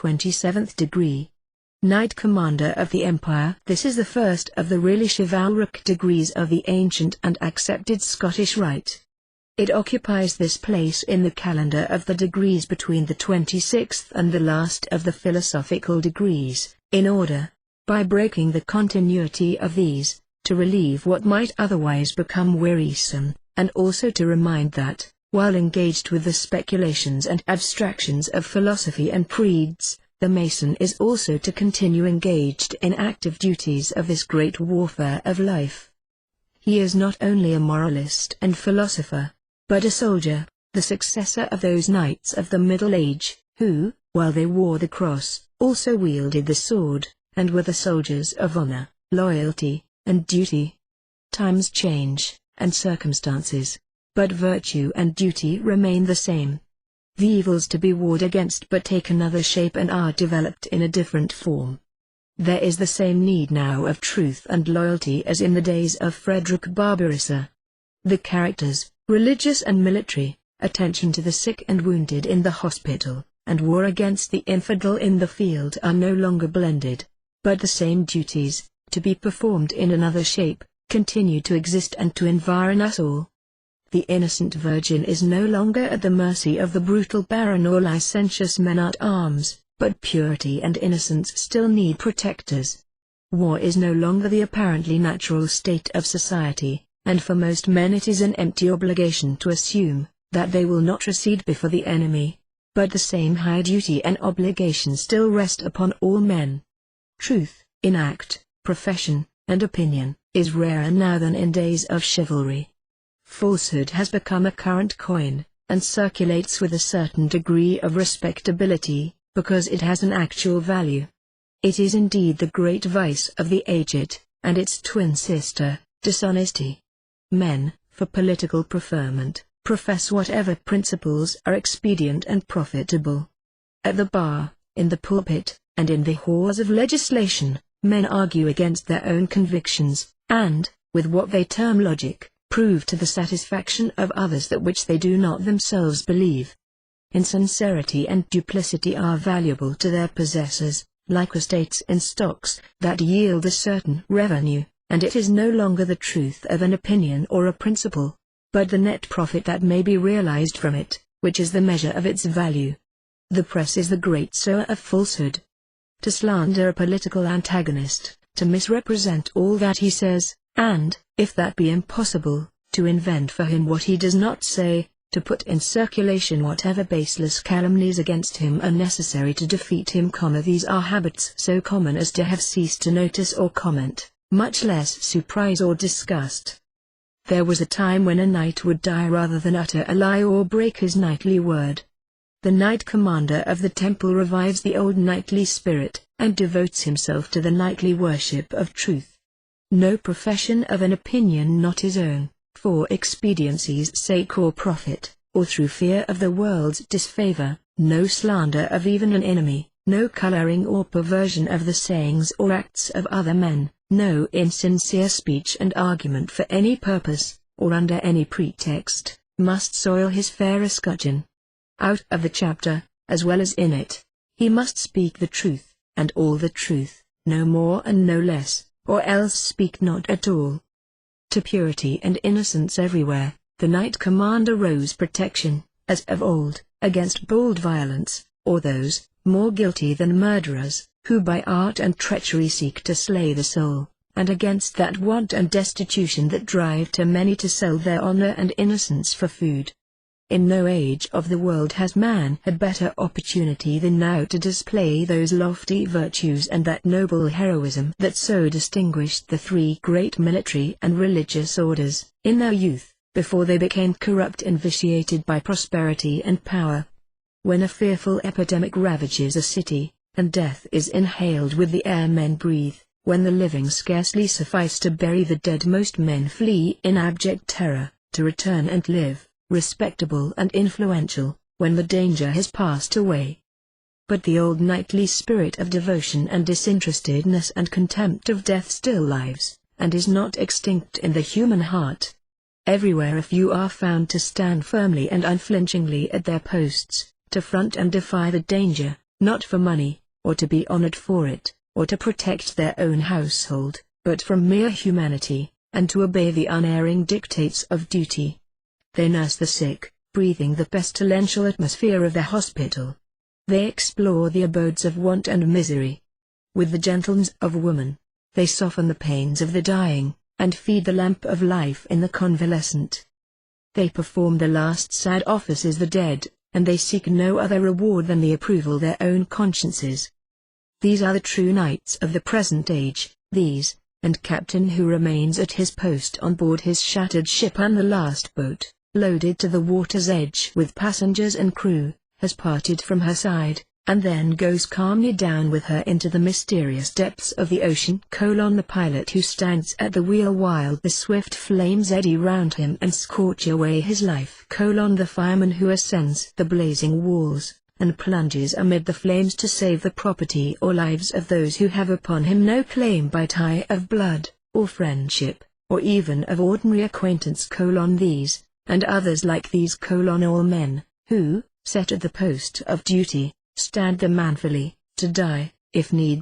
27th degree. Knight Commander of the Empire. This is the first of the really chivalric degrees of the ancient and accepted Scottish Rite. It occupies this place in the calendar of the degrees between the 26th and the last of the philosophical degrees, in order, by breaking the continuity of these, to relieve what might otherwise become wearisome, and also to remind that, while engaged with the speculations and abstractions of philosophy and creeds, the Mason is also to continue engaged in active duties of this great warfare of life. He is not only a moralist and philosopher, but a soldier, the successor of those knights of the Middle Age, who, while they wore the cross, also wielded the sword, and were the soldiers of honor, loyalty, and duty. Times change, and circumstances, but virtue and duty remain the same. The evils to be warred against but take another shape and are developed in a different form. There is the same need now of truth and loyalty as in the days of Frederick Barbarossa. The characters, religious and military, attention to the sick and wounded in the hospital, and war against the infidel in the field are no longer blended, but the same duties, to be performed in another shape, continue to exist and to environ us all. The innocent virgin is no longer at the mercy of the brutal baron or licentious men-at-arms, but purity and innocence still need protectors. War is no longer the apparently natural state of society, and for most men it is an empty obligation to assume that they will not recede before the enemy, but the same high duty and obligation still rest upon all men. Truth, in act, profession, and opinion, is rarer now than in days of chivalry. Falsehood has become a current coin, and circulates with a certain degree of respectability, because it has an actual value. It is indeed the great vice of the aged, and its twin sister, dishonesty. Men, for political preferment, profess whatever principles are expedient and profitable. At the bar, in the pulpit, and in the halls of legislation, men argue against their own convictions, and, with what they term logic, prove to the satisfaction of others that which they do not themselves believe. Insincerity and duplicity are valuable to their possessors, like estates and stocks that yield a certain revenue, and it is no longer the truth of an opinion or a principle, but the net profit that may be realized from it, which is the measure of its value. The press is the great sower of falsehood. To slander a political antagonist, to misrepresent all that he says, and, if that be impossible, to invent for him what he does not say, to put in circulation whatever baseless calumnies against him are necessary to defeat him. These are habits so common as to have ceased to notice or comment, much less surprise or disgust. There was a time when a knight would die rather than utter a lie or break his knightly word. The knight commander of the temple revives the old knightly spirit, and devotes himself to the knightly worship of truth. No profession of an opinion not his own, for expediency's sake or profit, or through fear of the world's disfavor, no slander of even an enemy, no coloring or perversion of the sayings or acts of other men, no insincere speech and argument for any purpose, or under any pretext, must soil his fair escutcheon. Out of the chapter, as well as in it, he must speak the truth, and all the truth, no more and no less, or else speak not at all. To purity and innocence everywhere, the knight commander rose protection, as of old, against bold violence, or those, more guilty than murderers, who by art and treachery seek to slay the soul, and against that want and destitution that drive too many to sell their honor and innocence for food. In no age of the world has man had better opportunity than now to display those lofty virtues and that noble heroism that so distinguished the three great military and religious orders, in their youth, before they became corrupt and vitiated by prosperity and power. When a fearful epidemic ravages a city, and death is inhaled with the air men breathe, when the living scarcely suffice to bury the dead, most men flee in abject terror, to return and live, respectable and influential, when the danger has passed away. But the old knightly spirit of devotion and disinterestedness and contempt of death still lives, and is not extinct in the human heart. Everywhere a few are found to stand firmly and unflinchingly at their posts, to front and defy the danger, not for money, or to be honored for it, or to protect their own household, but from mere humanity, and to obey the unerring dictates of duty. They nurse the sick, breathing the pestilential atmosphere of the hospital. They explore the abodes of want and misery. With the gentleness of woman, they soften the pains of the dying, and feed the lamp of life in the convalescent. They perform the last sad offices the dead, and they seek no other reward than the approval of their own consciences. These are the true knights of the present age, these, and captain who remains at his post on board his shattered ship, and the last boat, loaded to the water's edge with passengers and crew, has parted from her side, and then goes calmly down with her into the mysterious depths of the ocean. The pilot who stands at the wheel while the swift flames eddy round him and scorch away his life. The fireman who ascends the blazing walls, and plunges amid the flames to save the property or lives of those who have upon him no claim by tie of blood, or friendship, or even of ordinary acquaintance. These, and others like these. All men, who, set at the post of duty, stand there manfully, to die, if need